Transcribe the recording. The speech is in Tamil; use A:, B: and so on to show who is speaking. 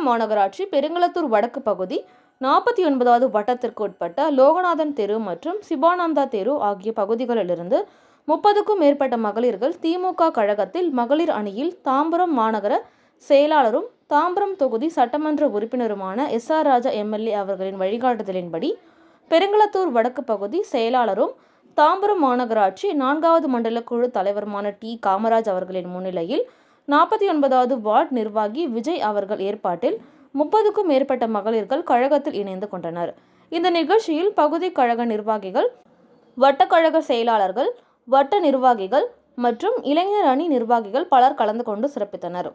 A: மாநகராட்சி பெருங்களத்தூர் வடக்கு பகுதி 49வது வட்டத்திற்கு உட்பட்ட லோகநாதன் தெரு மற்றும் சிவானந்தா தெரு ஆகிய பகுதிகளிலிருந்து 30க்கும் மேற்பட்ட மகளிர்கள் திமுக கழகத்தில் மகளிர் அணியில் தாம்பரம் மாநகர செயலாளரும் தாம்பரம் தொகுதி சட்டமன்ற உறுப்பினருமான எஸ்.ஆர். ராஜா எம்எல்ஏ அவர்களின் வழிகாட்டுதலின்படி பெருங்களத்தூர் வடக்கு பகுதி செயலாளரும் தாம்பரம் மாநகராட்சி 4வது மண்டல குழு தலைவருமான டி. காமராஜ் அவர்களின் முன்னிலையில் 49வது வார்டு நிர்வாகி விஜய் அவர்கள் ஏற்பாட்டில் 30க்கும் மேற்பட்ட மகளிர்கள் கழகத்தில் இணைந்து கொண்டனர். இந்த நிகழ்ச்சியில் பகுதி கழக நிர்வாகிகள், வட்டக்கழக செயலாளர்கள், வட்ட நிர்வாகிகள் மற்றும் இளைஞர் அணி நிர்வாகிகள் பலர் கலந்து கொண்டு சிறப்பித்தனர்.